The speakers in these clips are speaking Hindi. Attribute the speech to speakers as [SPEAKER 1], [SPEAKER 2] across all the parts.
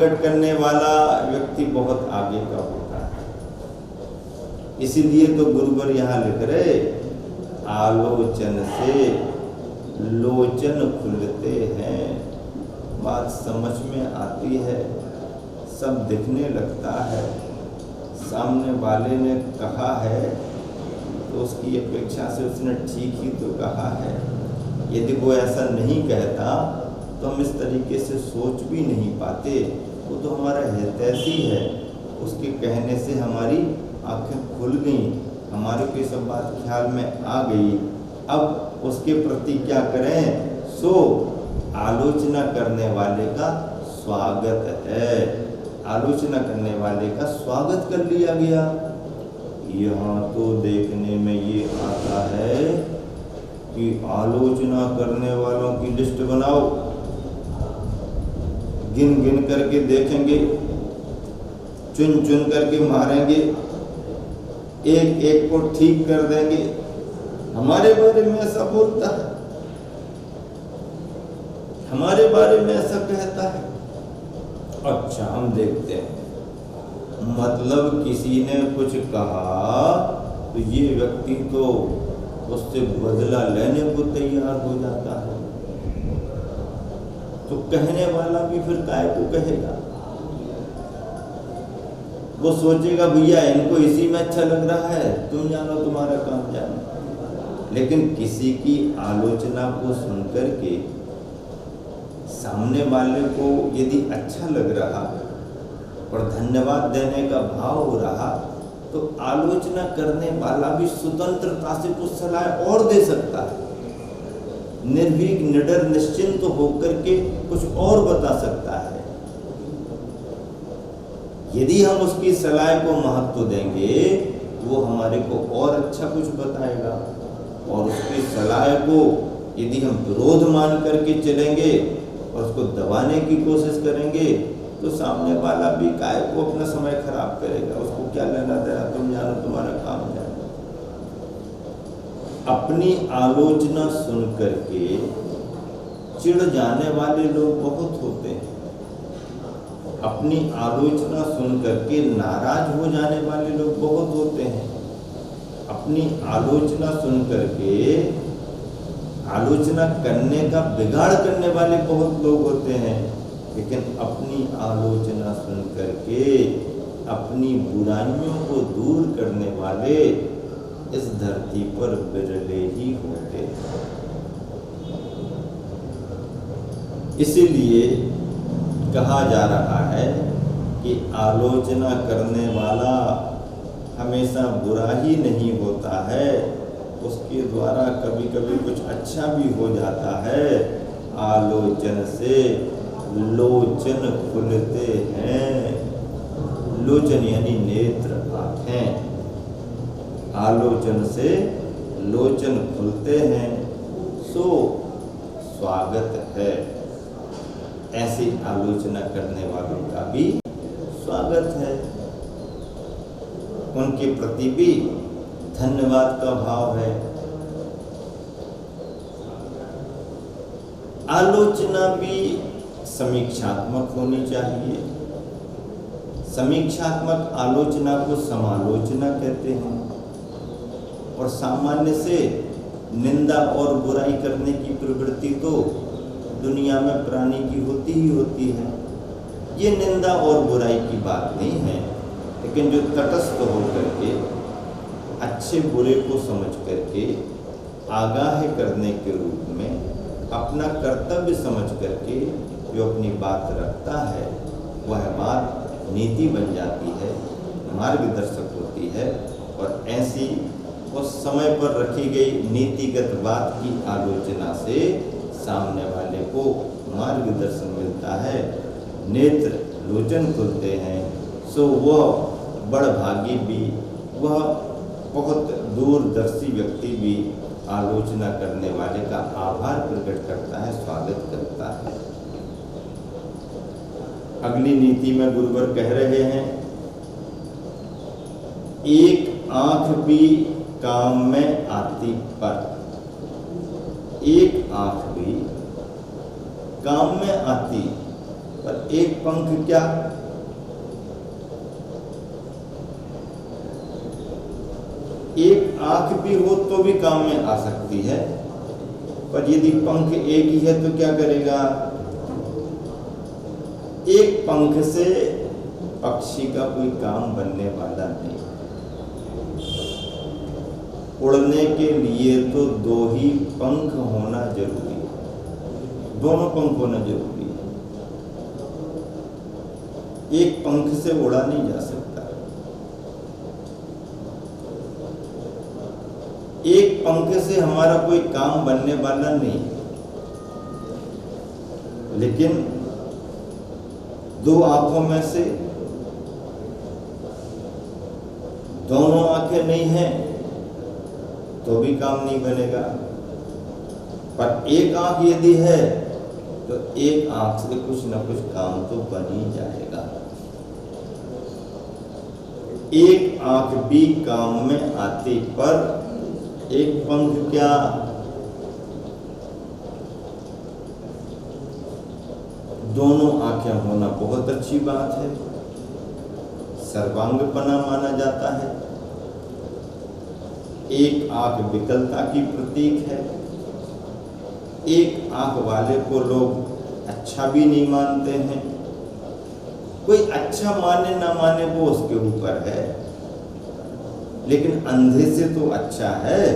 [SPEAKER 1] प्रकट करने वाला व्यक्ति बहुत आगे का होता है। इसीलिए तो गुरुवर यहाँ लिख रहे, आलोचन से लोचन खुलते हैं। बात समझ में आती है, सब दिखने लगता है। सामने वाले ने कहा है तो उसकी अपेक्षा से उसने ठीक ही तो कहा है। यदि वो ऐसा नहीं कहता तो हम इस तरीके से सोच भी नहीं पाते। वो तो हमारा हितैषी है, उसके कहने से हमारी आंखें खुल गईं, हमारे को सब बात ख्याल में आ गई। अब उसके प्रति क्या करें? सो आलोचना करने वाले का स्वागत है। आलोचना करने वाले का स्वागत कर लिया गया। यहाँ तो देखने में ये आता है कि आलोचना करने वालों की लिस्ट बनाओ, गिन गिन करके देखेंगे, चुन चुन करके मारेंगे, एक एक को ठीक कर देंगे। हमारे बारे में ऐसा बोलता है, हमारे बारे में ऐसा कहता है। अच्छा, हम देखते हैं, मतलब किसी ने कुछ कहा तो ये व्यक्ति तो उससे बदला लेने को तैयार हो जाता है। तो कहने वाला भी फिर काय को कहेगा? वो सोचेगा भैया इनको इसी में अच्छा लग रहा है, तुम जानो, तुम्हारा काम जानो। लेकिन किसी की आलोचना को सुनकर के सामने वाले को यदि अच्छा लग रहा और धन्यवाद देने का भाव हो रहा तो आलोचना करने वाला भी स्वतंत्रता से कुछ सलाह और दे सकता है। निर्भीक, निडर, निश्चिंत होकर के कुछ और बता सकता है। यदि हम उसकी सलाह को महत्व देंगे, वो हमारे को और अच्छा कुछ बताएगा। और उसकी सलाह को यदि हम विरोध मान करके चलेंगे और उसको दबाने की कोशिश करेंगे तो सामने वाला भी काय को अपना समय खराब करेगा। उसको क्या लेना देना, तुम जानो, तुम्हारा काम जानो। अपनी आलोचना सुन करके चिढ़ जाने वाले लोग बहुत होते हैं। अपनी आलोचना सुन करके नाराज हो जाने वाले लोग बहुत होते हैं। अपनी आलोचना सुन करके आलोचना करने का बिगाड़ करने वाले बहुत लोग होते हैं। लेकिन अपनी आलोचना सुन करके अपनी बुराइयों को दूर करने वाले इस धरती पर बिरले ही होते हैं। इसीलिए कहा जा रहा है कि आलोचना करने वाला हमेशा बुरा ही नहीं होता है, उसके द्वारा कभी कभी कुछ अच्छा भी हो जाता है। आलोचन से लोचन खुलते हैं। लोचन यानी नेत्र, आँखें। आलोचन से लोचन खुलते हैं, सो स्वागत है। ऐसी आलोचना करने वालों का भी स्वागत है। उनके प्रति भी धन्यवाद का भाव है। आलोचना भी समीक्षात्मक होनी चाहिए। समीक्षात्मक आलोचना को समालोचना कहते हैं। और सामान्य से निंदा और बुराई करने की प्रवृत्ति तो दुनिया में प्राणी की होती ही होती है। ये निंदा और बुराई की बात नहीं है, लेकिन जो तटस्थ होकर के अच्छे बुरे को समझ करके आगाह करने के रूप में अपना कर्तव्य समझ करके जो अपनी बात रखता है, वह बात नीति बन जाती है, मार्गदर्शक होती है। और ऐसी उस समय पर रखी गई नीतिगत बात की आलोचना से सामने वाले को मार्गदर्शन मिलता है, नेत्र लोचन खुलते हैं। सो वह बड़भागी भी, वह बहुत दूरदर्शी व्यक्ति भी आलोचना करने वाले का आभार प्रकट करता है, स्वागत करता है। अगली नीति में गुरुवर कह रहे हैं, एक आंख भी काम में आती पर, एक आंख भी काम में आती पर एक पंख क्या, एक आंख भी हो तो भी काम में आ सकती है, पर यदि पंख एक ही है तो क्या करेगा? एक पंख से पक्षी का कोई काम बनने वाला नहीं। उड़ने के लिए तो दो ही पंख होना जरूरी है, दोनों पंख होना जरूरी है। एक पंख से उड़ा नहीं जा सकता। एक पंख से हमारा कोई काम बनने वाला नहीं, लेकिन दो आंखों में से दोनों आंखें नहीं हैं तो भी काम नहीं बनेगा, पर एक आंख यदि है तो एक आंख से कुछ न कुछ काम तो बन ही जाएगा। एक आंख भी काम में आती, पर एक पंख क्या? दोनों आंखें होना बहुत अच्छी बात है, सर्वांगपना माना जाता है। एक आंख विकलता की प्रतीक है। एक आंख वाले को लोग अच्छा भी नहीं मानते हैं। कोई अच्छा माने ना माने वो उसके ऊपर है, लेकिन अंधे से तो अच्छा है,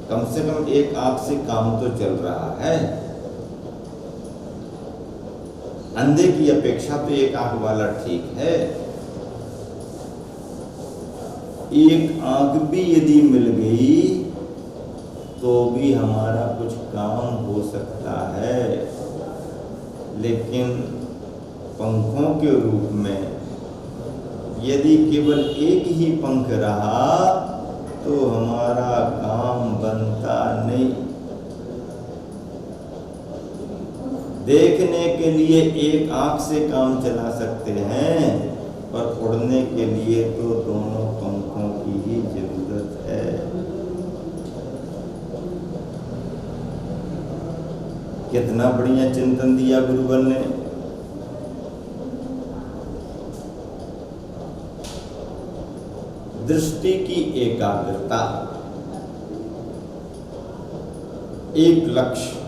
[SPEAKER 1] कम से कम एक आंख से काम तो चल रहा है। अंधे की अपेक्षा तो एक आंख वाला ठीक है। एक आंख भी यदि मिल गई तो भी हमारा कुछ काम हो सकता है, लेकिन पंखों के रूप में यदि केवल एक ही पंख रहा तो हमारा काम बनता नहीं। देखने के लिए एक आंख से काम चला सकते हैं, पर उड़ने के लिए तो दोनों पंखों की ही जरूरत है। कितना बढ़िया चिंतन दिया गुरुवर ने। दृष्टि की एकाग्रता, एक लक्ष्य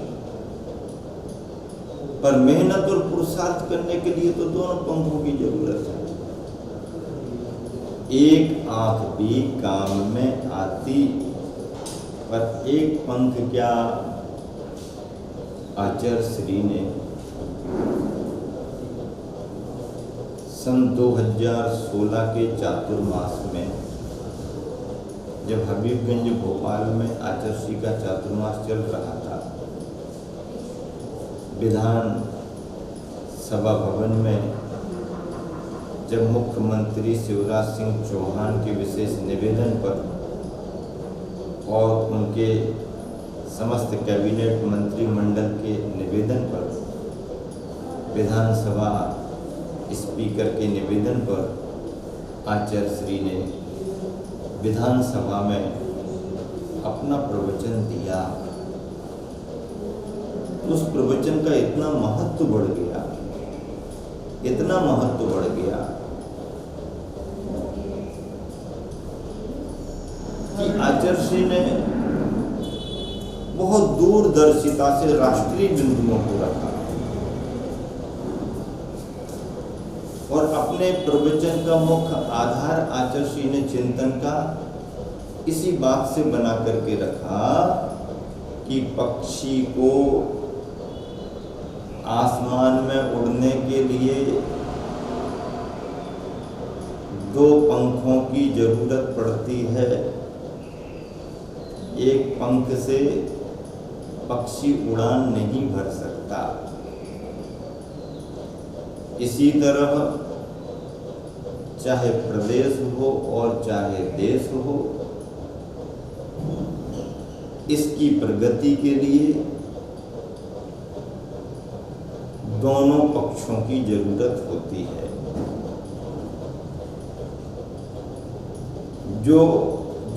[SPEAKER 1] पर मेहनत और पुरुषार्थ करने के लिए तो दोनों पंखों की जरूरत है। एक आंख भी काम में आती, पर एक पंख क्या? आचार्य श्री ने सन 2016 के चातुर्मास में, जब हबीबगंज भोपाल में आचार्य श्री का चातुर्मास चल रहा था, विधान सभा भवन में जब मुख्यमंत्री शिवराज सिंह चौहान के विशेष निवेदन पर और उनके समस्त कैबिनेट मंत्रिमंडल के निवेदन पर, विधानसभा स्पीकर के निवेदन पर आचार्य श्री ने विधानसभा में अपना प्रवचन दिया, उस प्रवचन का इतना महत्व बढ़ गया, इतना महत्व बढ़ गया कि आचार्य श्री ने बहुत दूरदर्शिता से राष्ट्रीय बिंदुओं को रखा और अपने प्रवचन का मुख्य आधार आचार्य श्री ने चिंतन का इसी बात से बना करके रखा कि पक्षी को आसमान में उड़ने के लिए दो पंखों की जरूरत पड़ती है। एक पंख से पक्षी उड़ान नहीं भर सकता। इसी तरह चाहे प्रदेश हो और चाहे देश हो, इसकी प्रगति के लिए दोनों पक्षों की जरूरत होती है। जो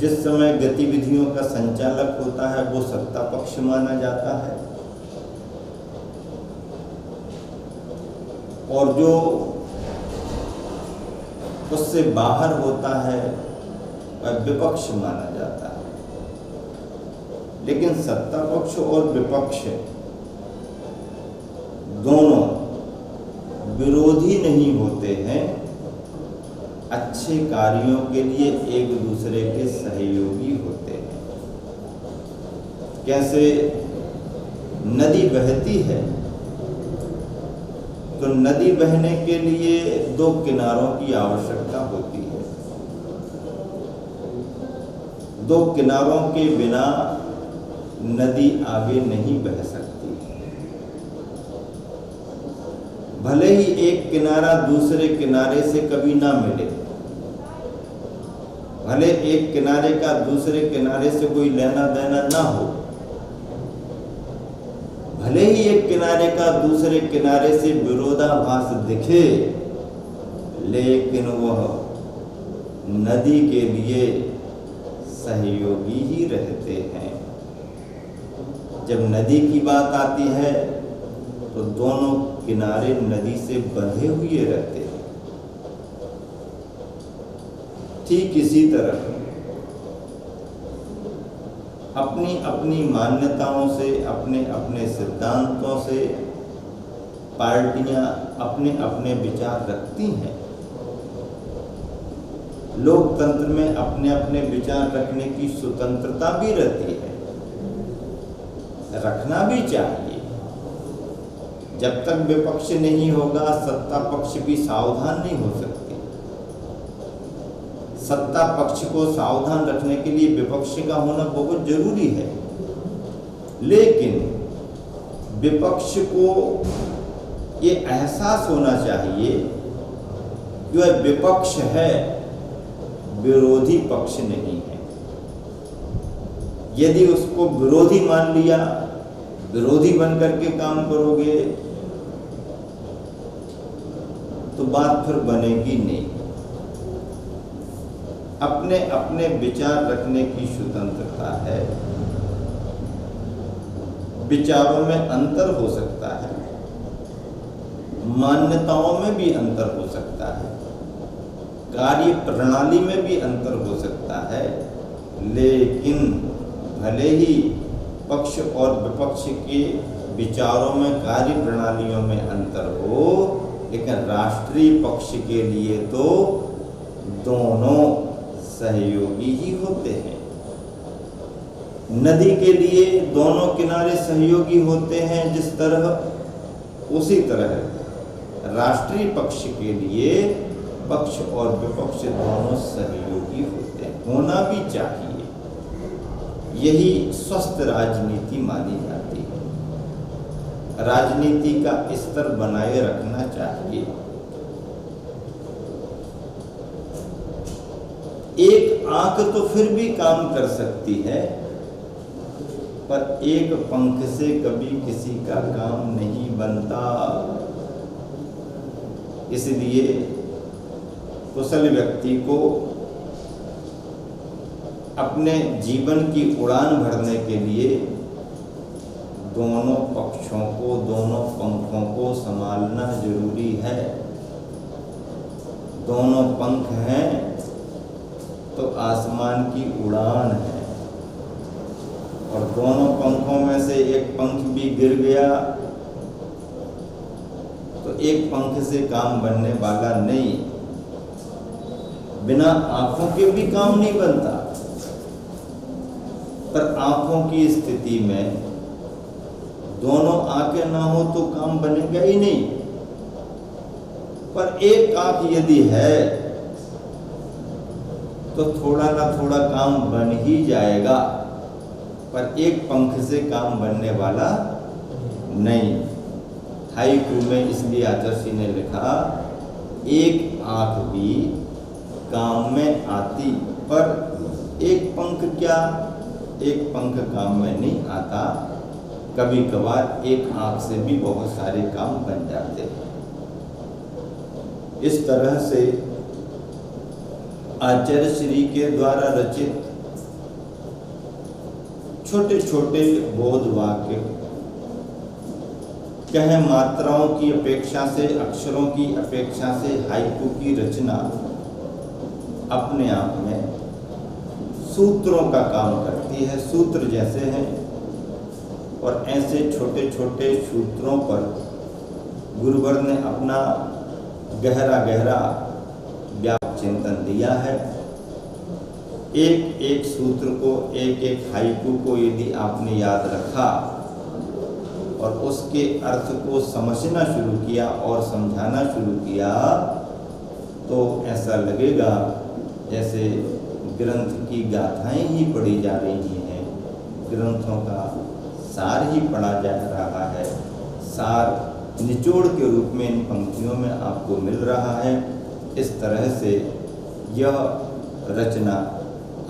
[SPEAKER 1] जिस समय गतिविधियों का संचालक होता है वो सत्ता पक्ष माना जाता है, और जो उससे बाहर होता है वह विपक्ष माना जाता है। लेकिन सत्ता पक्ष और विपक्ष दोनों विरोधी नहीं होते हैं, अच्छे कार्यों के लिए एक दूसरे के सहयोगी होते हैं। कैसे नदी बहती है तो नदी बहने के लिए दो किनारों की आवश्यकता होती है। दो किनारों के बिना नदी आगे नहीं बह सकती। भले ही एक किनारा दूसरे किनारे से कभी ना मिले, भले एक किनारे का दूसरे किनारे से कोई लेना देना ना हो, भले ही एक किनारे का दूसरे किनारे से विरोधाभास दिखे, लेकिन वह नदी के लिए सहयोगी ही रहते हैं। जब नदी की बात आती है तो दोनों किनारे नदी से बंधे हुए रहते हैं। ठीक इसी तरह अपनी अपनी मान्यताओं से, अपने अपने सिद्धांतों से पार्टियां अपने अपने विचार रखती हैं। लोकतंत्र में अपने अपने विचार रखने की स्वतंत्रता भी रहती है, रखना भी चाहिए। जब तक विपक्ष नहीं होगा, सत्ता पक्ष भी सावधान नहीं हो सकती। सत्ता पक्ष को सावधान रखने के लिए विपक्ष का होना बहुत जरूरी है, लेकिन विपक्ष को ये एहसास होना चाहिए कि वह विपक्ष है, विरोधी पक्ष नहीं है। यदि उसको विरोधी मान लिया, विरोधी बन करके काम करोगे तो बात फिर बनेगी नहीं। अपने अपने विचार रखने की स्वतंत्रता है। विचारों में अंतर हो सकता है, मान्यताओं में भी अंतर हो सकता है, कार्य प्रणाली में भी अंतर हो सकता है, लेकिन भले ही पक्ष और विपक्ष के विचारों में, कार्य प्रणालियों में अंतर हो, लेकिन राष्ट्रीय पक्ष के लिए तो दोनों सहयोगी ही होते हैं। नदी के लिए दोनों किनारे सहयोगी होते हैं जिस तरह, उसी तरह राष्ट्रीय पक्ष के लिए पक्ष और विपक्ष दोनों सहयोगी होते हैं, होना भी चाहिए। यही स्वस्थ राजनीति मानी जाती है। राजनीति का स्तर बनाए रखना चाहिए। एक आंख तो फिर भी काम कर सकती है, पर एक पंख से कभी किसी का काम नहीं बनता। इसलिए कुशल व्यक्ति को अपने जीवन की उड़ान भरने के लिए दोनों पक्षों को, दोनों पंखों को संभालना जरूरी है। दोनों पंख हैं तो आसमान की उड़ान है, और दोनों पंखों में से एक पंख भी गिर गया तो एक पंख से काम बनने वाला नहीं। बिना आंखों के भी काम नहीं बनता, पर आंखों की स्थिति में दोनों आंखें ना हो तो काम बनेगा ही नहीं। पर एक आंख यदि है तो थोड़ा ना थोड़ा काम बन ही जाएगा, पर एक पंख से काम बनने वाला नहीं। हाइकू में इसलिए आचार्य ने लिखा, एक आंख भी काम में आती, पर एक पंख क्या, एक पंख काम में नहीं आता। कभी कभार एक आंख से भी बहुत सारे काम बन जाते हैं। इस तरह से आचार्य श्री के द्वारा रचित छोटे छोटे बोध वाक्य कहें मात्राओं की अपेक्षा से, अक्षरों की अपेक्षा से हाइकू की रचना अपने आप में सूत्रों का काम करती है, सूत्र जैसे हैं। और ऐसे छोटे छोटे सूत्रों पर गुरुवर ने अपना गहरा गहरा व्यापक चिंतन दिया है। एक एक सूत्र को, एक एक हाइकू को यदि आपने याद रखा और उसके अर्थ को समझना शुरू किया और समझाना शुरू किया, तो ऐसा लगेगा जैसे ग्रंथ की गाथाएं ही पढ़ी जा रही हैं, ग्रंथों का सार ही पढ़ा जा रहा है, सार निचोड़ के रूप में इन पंक्तियों में आपको मिल रहा है। इस तरह से यह रचना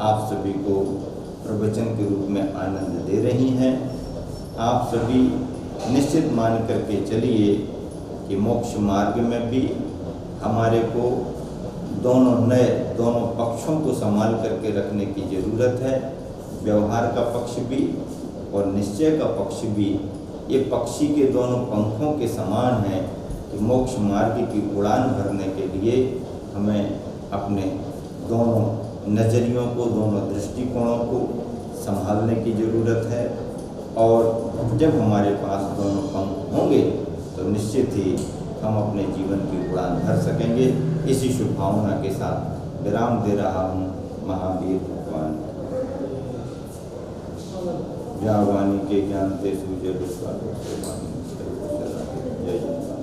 [SPEAKER 1] आप सभी को प्रवचन के रूप में आनंद दे रही हैं। आप सभी निश्चित मान करके चलिए कि मोक्ष मार्ग में भी हमारे को दोनों पक्षों को संभाल करके रखने की ज़रूरत है। व्यवहार का पक्ष भी और निश्चय का पक्ष भी, ये पक्षी के दोनों पंखों के समान है कि मोक्ष मार्ग की उड़ान भरने के लिए हमें अपने दोनों नज़रियों को, दोनों दृष्टिकोणों को संभालने की ज़रूरत है। और जब हमारे पास दोनों पंख होंगे तो निश्चित ही हम अपने जीवन की उड़ान भर सकेंगे। इसी शुभ भावना के साथ विराम दे रहा हूँ। महावीर भगवान ज्ञावाणी के ज्ञान ते सूर्य जय।